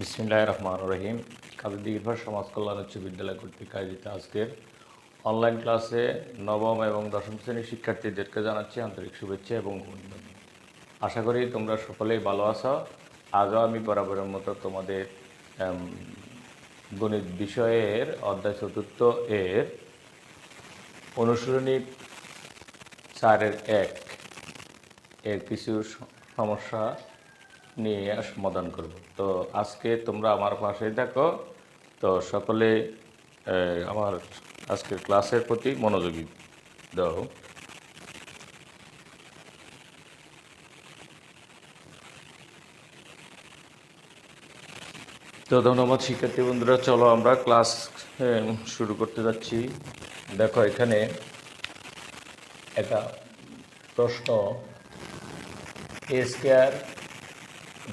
বিসমিল্লাহির রহমানির রহিম। কাজী দিঘিরপাড় সমাজ কল্যাণ উচ্চ বিদ্যালয় কর্তৃক আয়োজিত আজকের অনলাইন ক্লাসে নবম এবং দশম শ্রেণীর শিক্ষার্থীদেরকে জানাচ্ছি আন্তরিক শুভেচ্ছা এবং অভিনন্দন। আশা করি তোমরা সকলেই ভালো আছো। আজও আমি বরাবরের মতো তোমাদের গণিত বিষয়ের অধ্যায় চতুর্থ এর অনুশীলনী 4-1 এর কিছু সমস্যা নিয়ে সমাধান করব। তো আজকে তোমরা আমার পাশে থাকো। তো সকলে আমার আজকের ক্লাসের প্রতি মনোযোগী দাও। তো ধন্যবাদ শিক্ষার্থী বন্ধুরা, চলো আমরা ক্লাস শুরু করতে যাচ্ছি। দেখো এখানে একটা প্রশ্ন, A square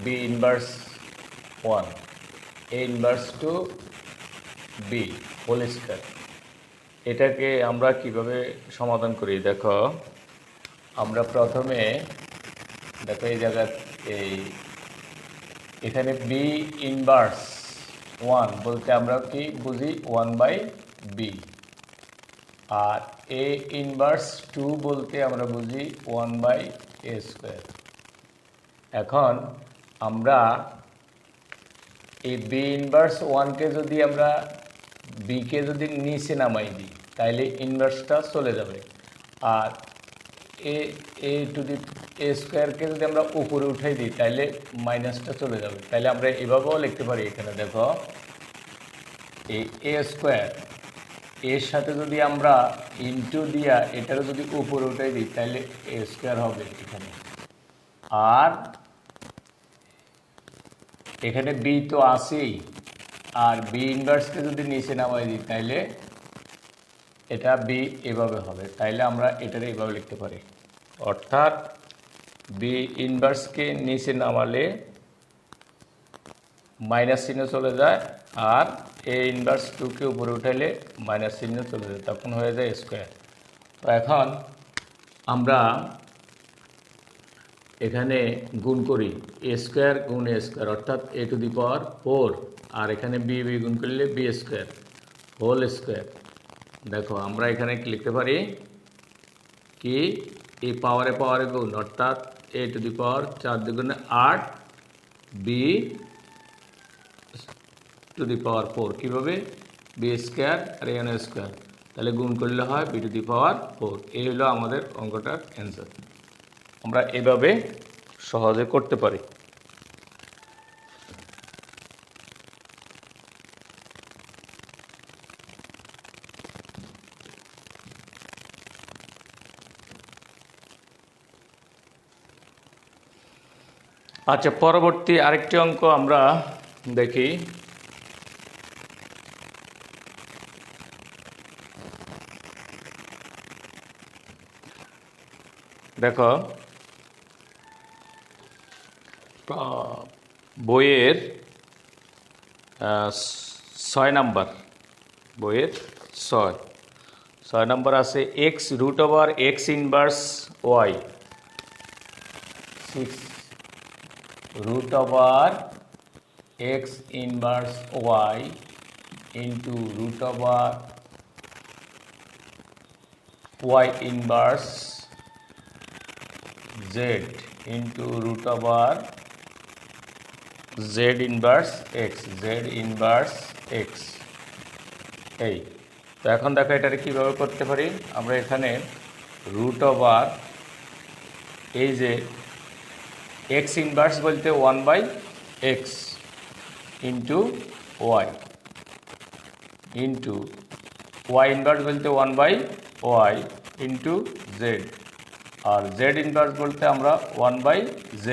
B inverse 1 A inverse two B whole square, এটাকে আমরা কিভাবে সমাধান করি। দেখো আমরা প্রথমে দেখো এই জায়গায় এখানে বি ইনভার্স 1 বলতে আমরা কি বুঝি 1/b, আর এ ইনভার্স 2 বলতে আমরা বুঝি 1/a স্কোয়ার। এখন আমরা এই বি ইনভার্স 1কে যদি আমরা বিকে যদি নিচে নামাই দিই তাইলে ইনভার্সটা চলে যাবে, আর এ টু দি এ স্কোয়ারকে যদি আমরা উপরে উঠাই দিই তাইলে মাইনাসটা চলে যাবে। তাইলে আমরা এভাবেও লিখতে পারি, এখানে দেখো এই এ স্কোয়ার এর সাথে যদি আমরা ইনটু দিয়া এটারও যদি উপরে উঠাই দিই তাইলে এ স্কোয়ার হবে এখানে, আর এখানে বি তো আছেই, আর বি ইনভার্সকে যদি নিচে নামাই দিই তাইলে এটা বি এভাবে হবে। তাইলে আমরা এটারে এভাবে লিখতে পারি, অর্থাৎ বি ইনভার্সকে নিচে নামালে মাইনাস চিহ্ন চলে যায়, আর এ ইনভার্স 2কে উপরে উঠাইলে মাইনাস চিহ্ন চলে যায়, তখন হয়ে যায় স্কোয়ার। তো এখন আমরা এখানে গুণ করি এ স্কোয়ার গুণ এ স্কোয়ার, অর্থাৎ এ টু দি পাওয়ার 4, আর এখানে বি গুণ করলে বি স্কোয়ার হোল স্কোয়ার। দেখো আমরা এখানে লিখতে পারি কি এই পাওয়ারে গুণ, অর্থাৎ এ টু দি পাওয়ার 4 দ্বিগুণে 8 বি টু দি পাওয়ার 4, কীভাবে বি স্কোয়ার আর এন স্কোয়ার, তাহলে গুণ করলে হয় বি টু দি পাওয়ার 4। এই হলো আমাদের অঙ্কটার অ্যান্সার। আমরা এভাবে সহজে করতে পারি। আচ্ছা, পরবর্তী আরেকটি অঙ্ক আমরা দেখি। দেখো বইয়ের 6 নাম্বার, বইয়ের 6 নাম্বার আছে x root over x inverse y, 6 root over x inverse y into root over y inverse z into root over z inverse x, z inverse x। এই তো এখন দেখো এটাকে কীভাবে করতে পারি। আমরা এখানে রুট ওভার এই যে এক্স ইনভার্স বলতে 1/x into y, into y inverse বলতে 1/y ইন্টু জেড, আর জেড ইনভার্স বলতে আমরা 1/z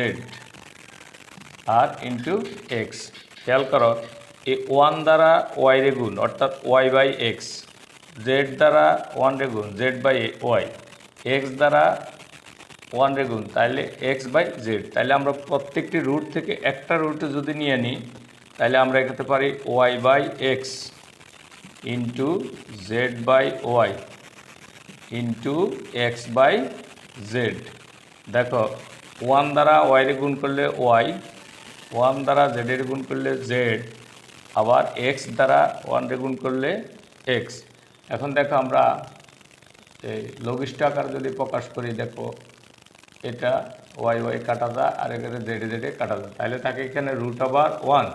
আর ইন্টু এক্স। খেয়াল করো এই 1 দ্বারা ওয়াই রে গুণ, অর্থাৎ y/x, জেড দ্বারা 1 রে গুণ z/y, এক্স দ্বারা 1 রে গুণ, তাহলে x/z। তাহলে আমরা প্রত্যেকটি রুট থেকে একটা রুটে যদি নিয়ে নিই তাহলে আমরা এখানে পারি y/x into z/y into x/z। দেখো 1 দ্বারা y রে গুণ করলে y, ওয়ান দ্বারা জেডের গুণ করলে জেড, আবার এক্স দ্বারা ওয়ানরে গুণ করলে এক্স। এখন দেখো আমরা এই লঘিষ্ঠ আকার যদি প্রকাশ করি, দেখো এটা ওয়াই ওয়াই কাটা যায় আর এখানে জেডে জেডে কাটা যায়, তাহলে থাকে এখানে রুট ওভার ওয়ান।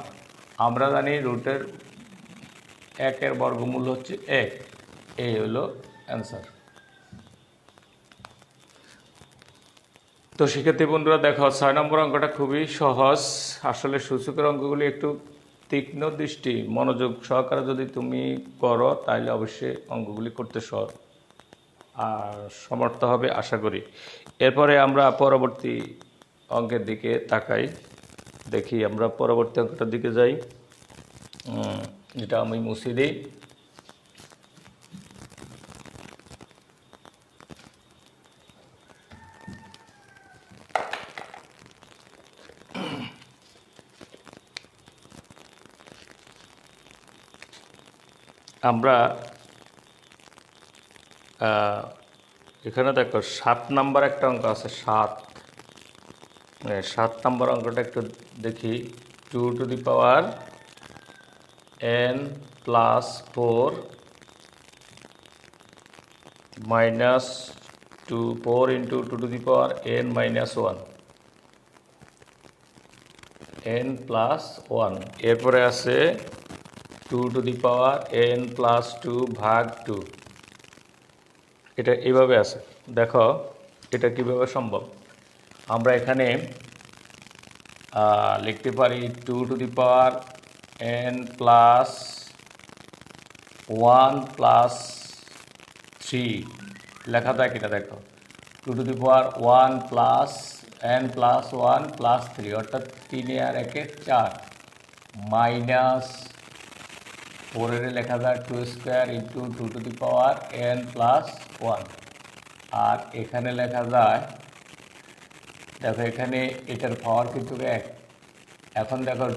আমরা জানি রুটের একের বর্গমূল হচ্ছে এক। এই হলো অ্যান্সার। তো সেক্ষেত্রে বন্ধুরা দেখো 6 নম্বর অঙ্কটা খুবই সহজ। আসলে সূচকের অঙ্কগুলি একটু তীক্ষ্ণ দৃষ্টি মনোযোগ সহকারে যদি তুমি করো তাহলে অবশ্যই অঙ্কগুলি করতে আর সমর্থ হবে আশা করি। এরপরে আমরা পরবর্তী অঙ্কের দিকে তাকাই, দেখি আমরা পরবর্তী অঙ্কটার দিকে যাই। এটা আমি মুছে দিই। আমরা এখানে দেখো 7 নাম্বার একটা অঙ্ক আছে, 7 নাম্বার অঙ্কটা একটু দেখি। 2 to the power n plus 4 minus 4 into 2 to the power n minus 1, n plus 1। এরপরে আছে 2 to the power n plus 2 ভাগ 2। এটা এইভাবে আছে। দেখো এটা কিভাবে সম্ভব। আমরা এখানে লিখতে পারি 2 to the power n plus 1 plus 3 লেখা যায় কিনা দেখো। 2 to the power 1 plus n plus 1 plus 3 অর্থাৎ 3 আর 1 4 মাইনাস 4 লেখা যায় 2 square into 2 to the power n plus 1। আর এখানে লেখা যায়, দেখো এখানে এটার পাওয়ার কিন্তু 1। এখন দেখো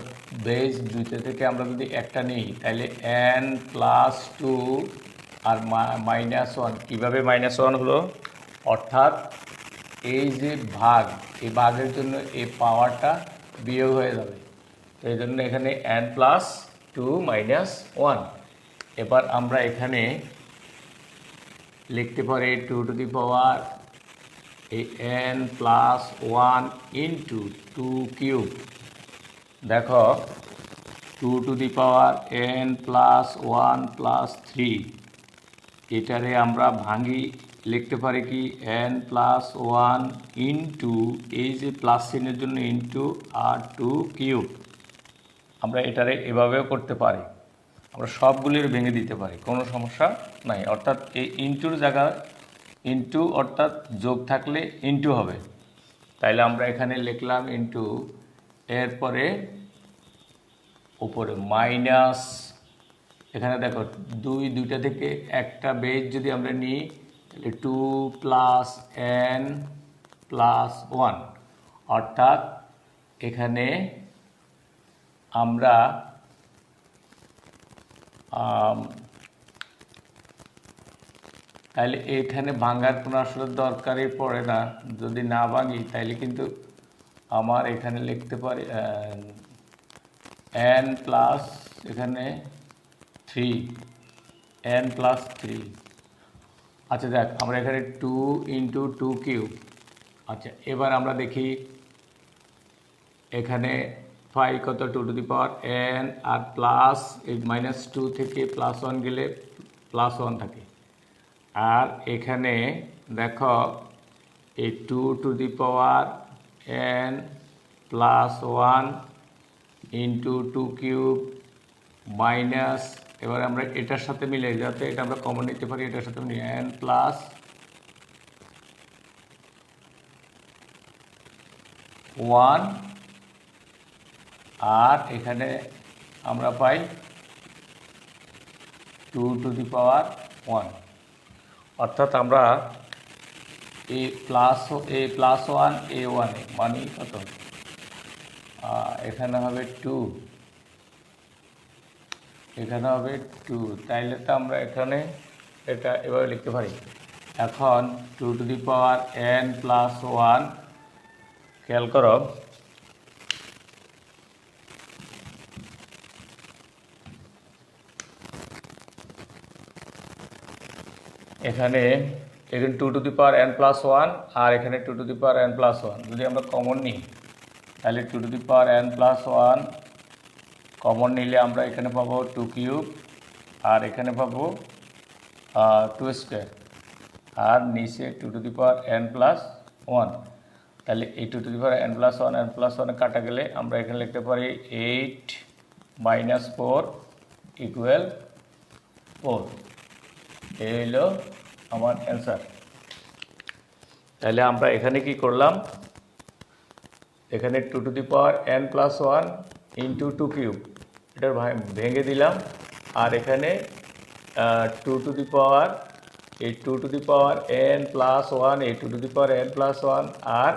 বেস দুইটা থেকে আমরা যদি একটা নিই তাহলে n প্লাস 2 আর মাইনাস 1। কীভাবে মাইনাস 1 হলো, অর্থাৎ এই যে ভাগ, এই ভাগের জন্য এই পাওয়ারটা বিয়োগ হয়ে যাবে। তো এই জন্য এখানে n প্লাস 2 মাইনাস 1। এবার আমরা এখানে লিখতে পারি 2 টু দি পাওয়ার এই n প্লাস 1 ইন্টু 2 কিউব। দেখো 2 to the power n plus 1 plus 3, এটারে আমরা ভাঙি লিখতে পারি কি n প্লাস 1 ইন্টু এই যে প্লাস চিহ্নের জন্য ইন্টু আর 2 কিউব। আমরা এটারে এভাবেও করতে পারি, আমরা সবগুলির ভেঙে দিতে পারি, কোনো সমস্যা নাই। অর্থাৎ এই ইন্টুর জায়গায় ইন্টু অর্থাৎ যোগ থাকলে ইন্টু হবে, তাইলে আমরা এখানে লিখলাম ইন্টু, এরপরে উপরে মাইনাস। এখানে দেখো দুইটা থেকে একটা বেজ যদি আমরা নিই তাহলে 2 প্লাস n প্লাস 1, অর্থাৎ এখানে আমরা তাহলে এখানে ভাঙার কোনো আসলে দরকারই পড়ে না। যদি না ভাঙি তাইলে কিন্তু আমার এখানে লিখতে পারি n প্লাস এখানে 3, n প্লাস 3। আচ্ছা দেখ আমরা এখানে 2 ইন্টু 2 কিউব। আচ্ছা এবার আমরা দেখি এখানে পাই কত, 2 টু দি পাওয়ার n আর প্লাস এই মাইনাস 2 থেকে প্লাস 1 গেলে প্লাস 1 থাকে। আর এখানে দেখো এই 2 to the power n plus 1 into 2 cube minus, এবার আমরা এটার সাথে মিলে যাতে এটা আমরা কমন নিতে পারি, এটার সাথে মিলে n প্লাস 1 আর এখানে আমরা পাই 2 টু দি পাওয়ার 1। অর্থাৎ আমরা এই প্লাস 1 a1 মানে কত, এখানে হবে 2, এখানে হবে 2, তাইলে তো আমরা এখানে এটা এভাবে লিখতে পারি। এখন 2 to the power n plus 1, খেয়াল করো এখানে এখানে 2 to the power n plus 1 আর এখানে 2 to the power n plus 1 যদি আমরা কমন নিই তাহলে 2 to the power n plus 1 common নিলে আমরা এখানে পাবো 2 কিউব আর এখানে পাবো 2 স্কোয়ার আর নিচে 2 to the power n plus 1 তাহলে এই 2 to the power n plus 1 কাটা গেলে আমরা এখানে লিখতে পারি 8 মাইনাস 4 ইকুয়াল 4 এই হলো আমার অ্যান্সার। তাহলে আমরা এখানে কি করলাম, এখানে 2 to the power n plus 1 into 2 cube এটা ভেঙে দিলাম আর এখানে 2 টু দি পাওয়ার এই 2 to the power n plus 1 এই 2 to the power n plus 1 আর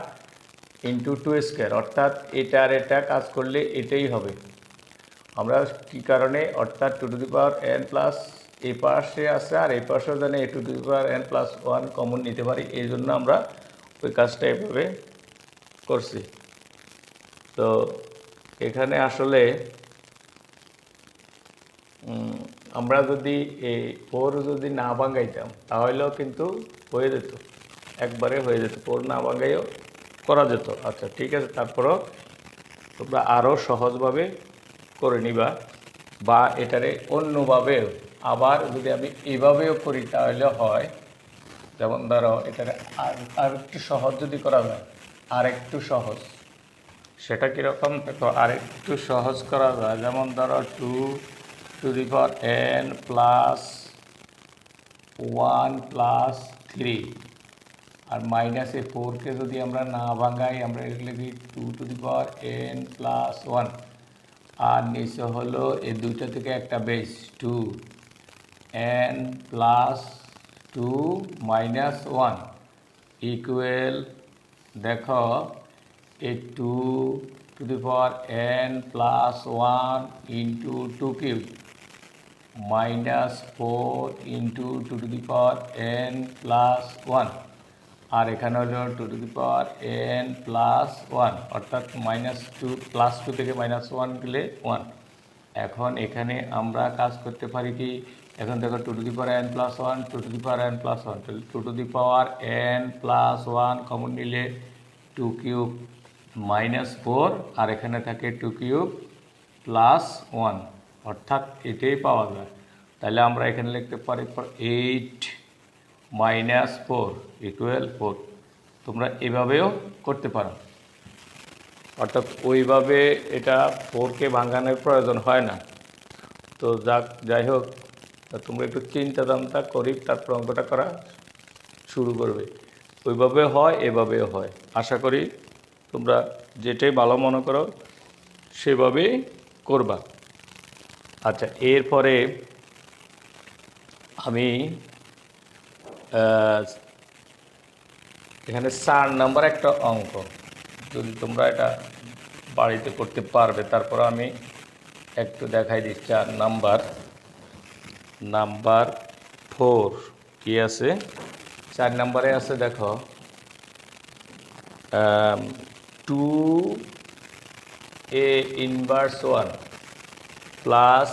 ইন্টু 2 স্কোয়ার অর্থাৎ এটা আর এটা কাজ করলে এটাই হবে। আমরা কী কারণে অর্থাৎ 2 to the power n plus এই পাশে আছে আর এই পাশেও জানি a two the power n plus 1 common নিতে পারি, এই জন্য আমরা ওই কাজটা এভাবে করছি। তো এখানে আসলে আমরা যদি এই 4 যদি না ভাঙাইতাম তাহলেও কিন্তু হয়ে যেত, একবারে হয়ে যেত, 4 না ভাঙাইও করা যেত। আচ্ছা ঠিক আছে, তারপরও তোমরা আরও সহজভাবে করে নিবা বা এটারে অন্যভাবেও আবার যদি আমি এভাবেও করি তাহলে হয়। যেমন ধরো এটারে আর একটু সহজ যদি করা যায়, আর একটু সহজ, সেটা কীরকম দেখো, আর একটু সহজ করা যায়। যেমন ধরো 2 to the power n plus 1 plus 3 আর মাইনাসে 4কে যদি আমরা না ভাঙাই আমরা লিখি 2 to the power n plus 1 আর নিচে হলো এই দুইটা থেকে একটা base 2 n plus 2 minus 1 equal দেখো এই 2 to the power n plus 1 into 2 cube minus 4 into 2 to the power n plus 1 আর এখানে হলো 2 to the power n plus 1 অর্থাৎ মাইনাস 2 প্লাস 2 থেকে মাইনাস 1 গেলে 1। এখন এখানে আমরা কাজ করতে পারি কি, এখন দেখো 2 to the power n plus 1 2 to the power n plus 1 তাহলে 2 to the power n plus 1 common নিলে 2 কিউব মাইনাস 4 আর এখানে থাকে 2 কিউব প্লাস 1 অর্থাৎ এটাই পাওয়া যায়। তাহলে আমরা এখানে লিখতে পারি 8 মাইনাস 4 ইকুয়াল 4। তোমরা এভাবেও করতে পারো, অর্থাৎ ওইভাবে এটা 4কে ভাঙানোর প্রয়োজন হয় না। তো যাই হোক, তোমরা একটু চিন্তা দামটা করি তারপর অঙ্কটা করা শুরু করবে। ওইভাবে হয় এভাবেও হয়, আশা করি তোমরা যেটাই ভালো মনে করো সেভাবেই করবা। আচ্ছা এরপরে আমি এখানে 4 নাম্বার একটা অঙ্ক, যদি তোমরা এটা বাড়িতে করতে পারবে তারপর আমি একটু দেখাই দিচ্ছি। 4 নাম্বার 4 কি আছে, 4 নাম্বারে আছে দেখো 2a inverse 1 plus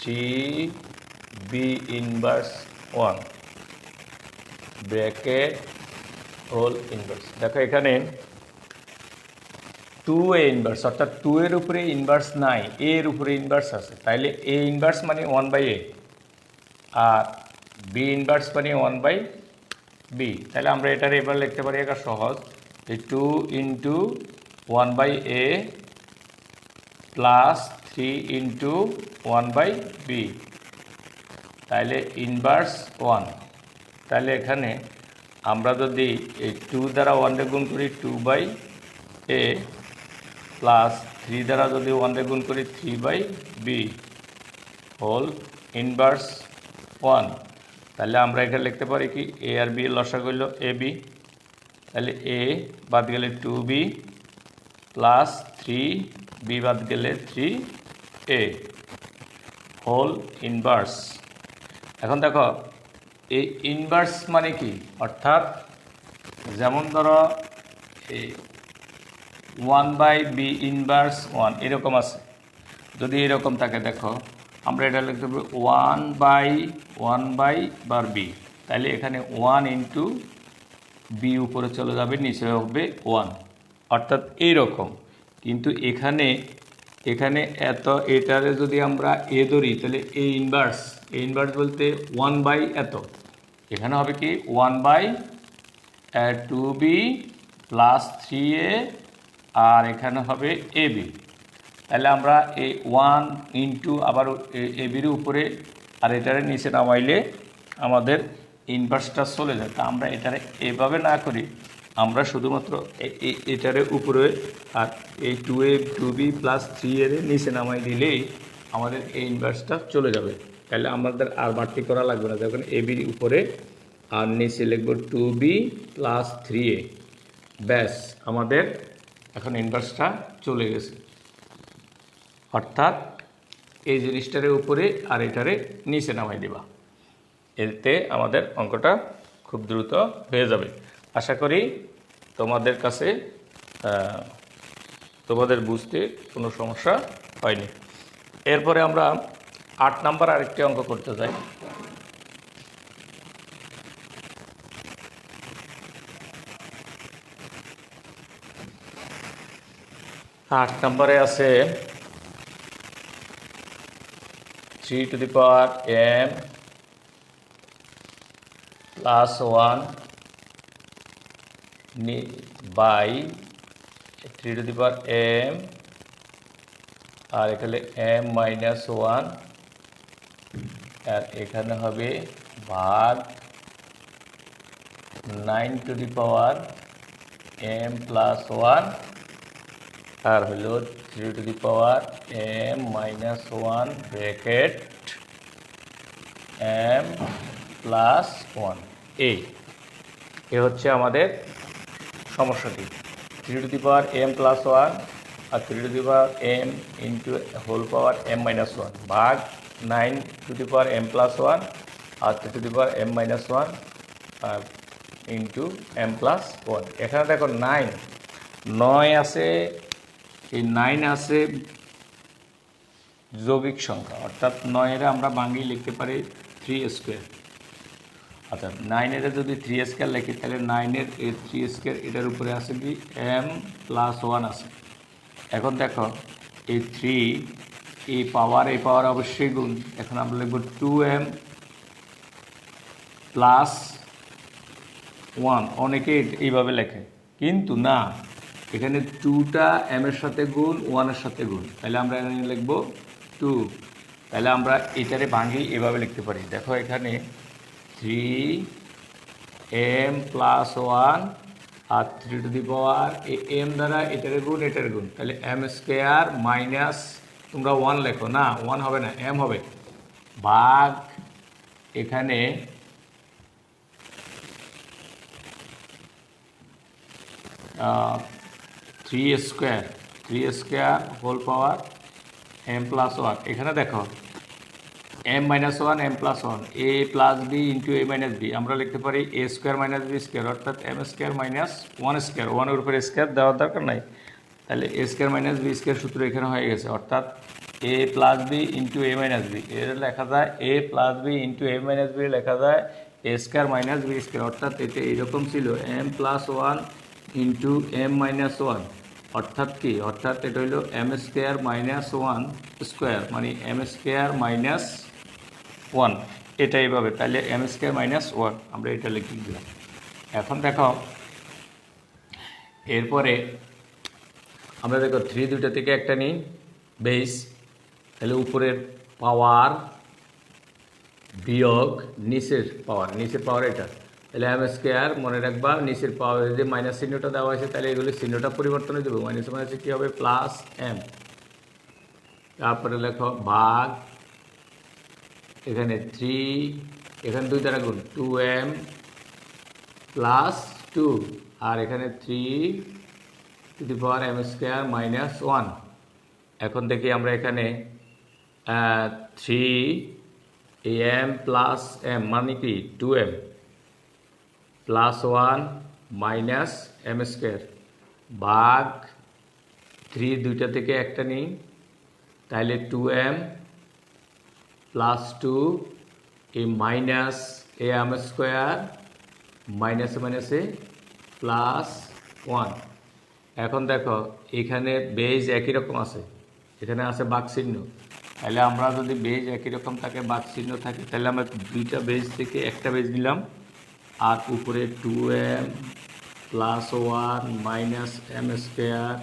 3b inverse 1 bracket whole inverse. দেখো এখানে 2a ইনভার্স অর্থাৎ 2 এর উপরে ইনভার্স নাই, a এর উপরে ইনভার্স আছে, তাইলে a ইনভার্স মানে 1/a আর b ইনভার্স মানে 1/b। তাহলে আমরা এটার এবার লিখতে পারি একটা সহজ, এই 2 into 1/a plus 3 into 1/b তাহলে ইনভার্স 1। তাহলে এখানে আমরা যদি এই 2 দ্বারা 1 গুণ করি 2/a প্লাস 3 দ্বারা যদি 1 গুণ করি 3/b হোল ইনভার্স 1, তাহলে আমরা এখানে লিখতে পারি কি a আর b এর লসাগু হলো ab, তাহলে a বাদ গেলে 2b প্লাস 3b বাদ গেলে 3a হোল ইনভার্স। এখন দেখো এই ইনভার্স মানে কি, অর্থাৎ যেমন ধরো এই 1/b ইনভার্স 1 এরকম আছে, যদি এরকম থাকে দেখো আমরা এটা লিখতে পারি 1/b, তাহলে এখানে 1 ইন্টু বি উপরে চলে যাবে, নিচে হবে 1, অর্থাৎ এইরকম। কিন্তু এখানে এটারে যদি আমরা এ ধরি তাহলে এ ইনভার্স বলতে 1 বাই এত, এখানে হবে কি 1/2b প্লাস 3a, আর এখানে হবে এবি। তাহলে আমরা এই 1 ইন্টু আবার এবির উপরে আর এটারে নিচে নামাইলে আমাদের ইনভার্সটা চলে যায়। তা আমরা এটারে এভাবে না করি, আমরা শুধুমাত্র এটারে উপরে আর এই 2b প্লাস 3a নিচে নামাই দিলেই আমাদের এই ইনভার্সটা চলে যাবে। তাহলে আমাদের আর বাড়তি করা লাগবে না, যখন এবির উপরে আর নিচে লিখব 2b প্লাস 3a, ব্যাস আমাদের এখন ইনভার্সটা চলে গেছে। অর্থাৎ এই জিনিসটারে উপরে আর এটারে নিচে নামাই দেবা, এতে আমাদের অঙ্কটা খুব দ্রুত হয়ে যাবে। আশা করি তোমাদের কাছে তোমাদের বুঝতে কোনো সমস্যা হয়নি। এরপরে আমরা 8 নাম্বার আরেকটি অঙ্ক করতে যাই। 8 নম্বরে আছে 3 to the power m plus 1 by 3 to the power m আর এখানে m minus 1 আর এখানে হবে ভাগ 9 to the power m plus 1 আর হলো 3 to the power m minus 1 bracket m plus 1 এই হচ্ছে আমাদের সমস্যাটি। 3 to the power m plus 1 R 3 to the power m into whole power m minus 1 ভাগ 9 to the power m plus 1 R 3 to the power m minus 1 into m plus 1। এখানে দেখো 9 আছে, এই 9 আছে যৌগিক সংখ্যা, অর্থাৎ 9 আমরা ভাঙিয়ে লিখতে পারি 3 স্কোয়ার। অর্থাৎ 9 যদি 3 স্কোয়ার লিখি তাহলে 9 এই 3 স্কোয়ার এটার উপরে আছে কি m plus 1 আছে। এখন দেখো এই 3 এই পাওয়ার অবশ্যই গুণ, এখন আমরা লিখব 2m plus 1। অনেকে এইভাবে লেখে, কিন্তু না, এখানে 2টা m এর সাথে গুণ 1 এর সাথে গুণ, তাহলে আমরা এখানে লিখব 2। তাহলে আমরা এটারে ভাঙি এভাবে লিখতে পারি, দেখো এখানে 3m plus 1 R 3 to the power এই m দ্বারা এটারে গুণ, তাহলে m স্কোয়ার মাইনাস তোমরা 1 লেখো না, 1 হবে না, m হবে, ভাগ এখানে 3 square whole power m plus 1। এখানে দেখো m minus 1 m plus 1 a plus b into a minus b, আমরা লিখতে পারি a square minus b square, অর্থাৎ m স্কোয়ার মাইনাস 1 স্কোয়ার, 1 এর উপরে স্কোয়ার দেওয়ার দরকার নাই, তাহলে a square minus b square সূত্র এখানে হয়ে গেছে। অর্থাৎ a plus b into a minus b, এর লেখা যায় a plus b into a minus b লেখা যায় a square minus b square, অর্থাৎ এটা এইরকম ছিল m plus 1 into m minus 1, অর্থাৎ কি, অর্থাৎ এটা হলো m স্কোয়ার মাইনাস 1 স্কোয়ার মানে m স্কোয়ার মাইনাস 1, এটা এইভাবে, তাহলে m স্কোয়ার মাইনাস 1 আমরা এটা লিখে দিলাম। এখন দেখো এরপরে আমরা দেখো 3 দুইটা থেকে একটা নিই বেস, তাহলে উপরের পাওয়ার বিয়োগ নিচের পাওয়ার এটা, তাহলে m স্কোয়ার মনে রাখবা, নিচের পাওয়ার যে মাইনাস চিহ্নটা দেওয়া হয়েছে তাহলে এগুলি চিহ্নটা পরিবর্তন হয়ে দেবো, মাইনাস মাইনাসে কী হবে প্লাস m, তারপরে লেখো ভাগ এখানে 3, এখানে 2 দ্বারা গুণ 2m প্লাস 2 আর এখানে 3 two the power m square minus 1। এখন দেখি আমরা এখানে 3 m প্লাস m মানে কি 2m plus 1 minus m square ভাগ 3 দুইটা থেকে একটা নিই, তাহলে 2m প্লাস 2 এই মাইনাস এ এম স্কোয়ার মাইনাসে মাইনাসে প্লাস 1। এখন দেখো এখানে বেজ একই রকম আছে, এখানে আছে বাঘ চিহ্ন, তাহলে আমরা যদি বেজ একই রকম থাকে বাঘ চিহ্ন থাকে তাহলে আমরা দুইটা বেজ থেকে একটা বেজ নিলাম আর উপরে 2m plus 1 minus M square.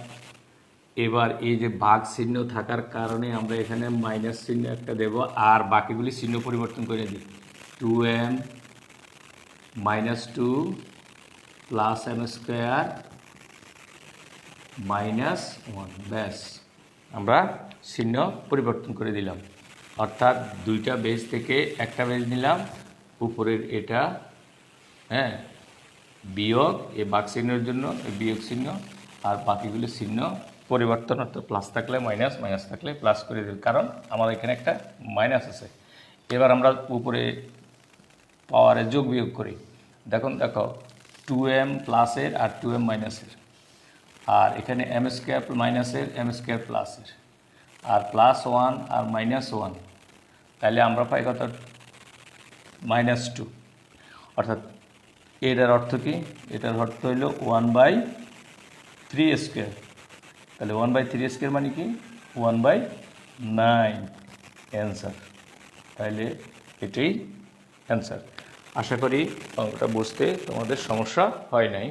এবার এই যে ভাগ চিহ্ন থাকার কারণে আমরা এখানে মাইনাস চিহ্ন একটা দেব আর বাকিগুলি চিহ্ন পরিবর্তন করে দিই। 2m minus 2 plus m square minus 1, ব্যাস আমরা চিহ্ন পরিবর্তন করে দিলাম। অর্থাৎ দুইটা বেজ থেকে একটা বেজ নিলাম, উপরের এটা হ্যাঁ বিয়োগ এই বাঘ চিহ্নের জন্য এই বিয়োগ চিহ্ন আর বাকিগুলো চিহ্ন পরিবর্তন, অর্থাৎ প্লাস থাকলে মাইনাস, মাইনাস থাকলে প্লাস করে দিল, কারণ আমার এখানে একটা মাইনাস আছে। এবার আমরা উপরে পাওয়ারে যোগ বিয়োগ করি। দেখো 2m প্লাসের আর 2m মাইনাসের, আর এখানে এম স্কোয়ার মাইনাসের এম স্কোয়ার প্লাসের, আর প্লাস 1 আর মাইনাস 1, তাহলে আমরা পাই কত -2। অর্থাৎ এটার অর্থ কি? এটার অর্থ হইল 1/3 স্কোয়ার। তাহলে 1/3 স্কোয়ার মানে কি 1/9 অ্যান্সার। তাহলে এটাই অ্যান্সার। আশা করি অঙ্কটা বুঝতে তোমাদের সমস্যা হয় নাই।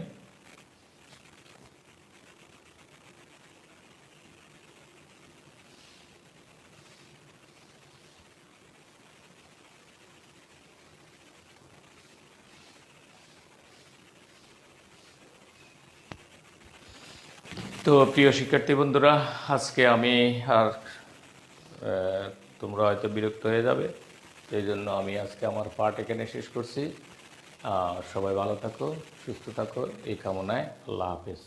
তো প্রিয় শিক্ষার্থী বন্ধুরা, আজকে আমি আর তোমরা হয়তো বিরক্ত হয়ে যাবে, এই জন্য আমি আজকে আমার পাঠ এখানে শেষ করছি। সবাই ভালো থাকো, সুস্থ থাকো, এই কামনায় আল্লাহ হাফেজ।